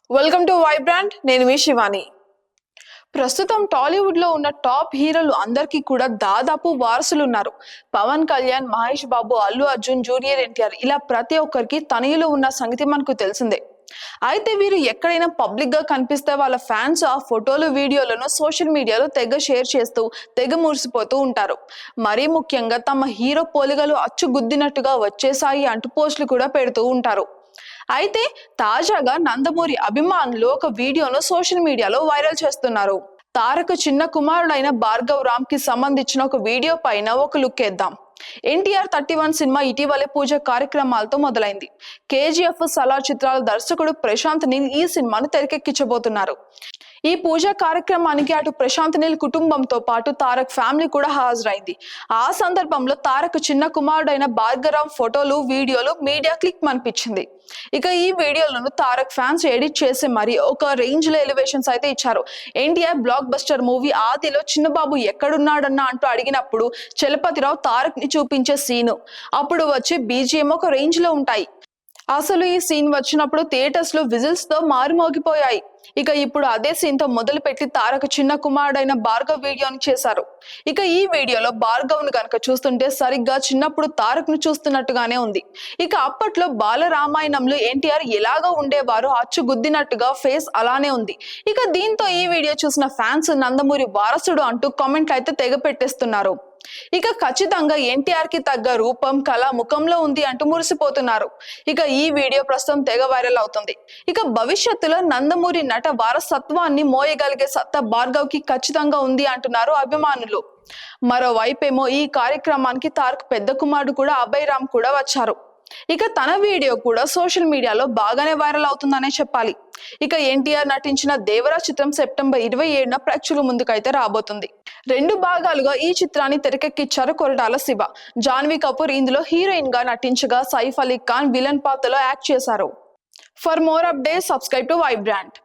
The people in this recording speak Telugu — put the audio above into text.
Welcome to Vibrant. నేను మీ శివాని. ప్రస్తుతం టాలీవుడ్ లో ఉన్న టాప్ హీరోలు అందరికీ కూడా దాదాపు వారసులు ఉన్నారు. పవన్ కళ్యాణ్, మహేష్ బాబు, అల్లు అర్జున్, జూనియర్ ఎన్టీఆర్ ఇలా ప్రతి ఒక్కరికి తనయులు ఉన్న సంగతి మనకు తెలిసిందే. అయితే వీరు ఎక్కడైనా పబ్లిక్ గా కనిపిస్తే వాళ్ళ ఫ్యాన్స్ ఆ ఫోటోలు, వీడియోలను సోషల్ మీడియాలో తెగ షేర్ చేస్తూ తెగ మురిసిపోతూ ఉంటారు. మరీ ముఖ్యంగా తమ హీరో పోలికలు అచ్చు గుద్దినట్టుగా వచ్చేసాయి అంటూ పోస్టులు కూడా పెడుతూ ఉంటారు. అయితే తాజాగా నందమూరి అభిమానులు ఒక వీడియోను సోషల్ మీడియాలో వైరల్ చేస్తున్నారు. తారక్ చిన్న కుమారుడైన భార్గవ్ రామ్ కి సంబంధించిన ఒక వీడియో పైన ఒక లుక్ వేద్దాం. ఎన్టీఆర్ 31 సినిమా ఇటీవలే పూజ కార్యక్రమాలతో మొదలైంది. కేజీఎఫ్, సలార్ చిత్రాల దర్శకుడు ప్రశాంత్ నీల్ ఈ సినిమాను తెరకెక్కించబోతున్నారు. ఈ పూజా కార్యక్రమానికి అటు ప్రశాంత్ నీల్ కుటుంబంతో పాటు తారక్ ఫ్యామిలీ కూడా హాజరైంది. ఆ సందర్భంలో తారక్ చిన్న కుమారుడైన భార్గవరామ్ ఫోటోలు, వీడియోలు మీడియా క్లిక్ అనిపించింది. ఇక ఈ వీడియోలను తారక్ ఫ్యాన్స్ ఎడిట్ చేసి మరి ఒక రేంజ్ లో ఎలివేషన్స్ అయితే ఇచ్చారు. ఎన్టీఆర్ బ్లాక్ బస్టర్ మూవీ ఆదిలో చిన్నబాబు ఎక్కడున్నాడన్నా అంటూ అడిగినప్పుడు చలపతిరావు తారక్ ని చూపించే సీను, అప్పుడు వచ్చే బీజిఎం ఒక రేంజ్ లో ఉంటాయి. అసలు ఈ సీన్ వచ్చినప్పుడు థియేటర్స్ లో విజిల్స్ తో మారుమోగిపోయాయి. ఇక ఇప్పుడు అదే సీన్ తో మొదలు పెట్టి తారక్ చిన్న కుమారుడైన భార్గవ్ వీడియోని చేశారు. ఇక ఈ వీడియోలో భార్గవ్ ను కనుక చూస్తుంటే సరిగ్గా చిన్నప్పుడు తారక్ ను చూస్తున్నట్టుగానే ఉంది. ఇక అప్పట్లో బాలరామాయణంలో ఎన్టీఆర్ ఎలాగో ఉండేవారో అచ్చు గుద్దినట్టుగా ఫేస్ అలానే ఉంది. ఇక దీంతో ఈ వీడియో చూసిన ఫ్యాన్స్ నందమూరి వారసుడు అంటూ కామెంట్లు అయితే తెగ పెట్టేస్తున్నారు. ఇక ఖచ్చితంగా ఎన్టీఆర్ కి తగ్గ రూపం, కళ ముఖంలో ఉంది అంటూ మురిసిపోతున్నారు. ఇక ఈ వీడియో ప్రస్తుతం తెగ వైరల్ అవుతుంది. ఇక భవిష్యత్తులో నందమూరి నట వారసత్వాన్ని మోయగలిగే సత్తా భార్గవ్ కి ఖచ్చితంగా ఉంది అంటున్నారు అభిమానులు. మరోవైపేమో ఈ కార్యక్రమానికి తారక్ పెద్ద కుమారుడు కూడా అభయ్ రామ్ కూడా వచ్చారు. ఇక తన వీడియో కూడా సోషల్ మీడియాలో బాగానే వైరల్ అవుతుందనే చెప్పాలి. ఇక ఎన్టీఆర్ నటించిన దేవరా చిత్రం సెప్టెంబర్ 27న ప్రేక్షకుల ముందుకైతే రాబోతుంది. 2 భాగాలుగా ఈ చిత్రాన్ని తెరకెక్కించారు కొరటాల శివ. జాన్వీ కపూర్ ఇందులో హీరోయిన్ గా నటించగా సైఫ్ అలీ ఖాన్ విలన్ పాత్రలో యాక్ట్ చేశారు. For more updates subscribe to Vibrant.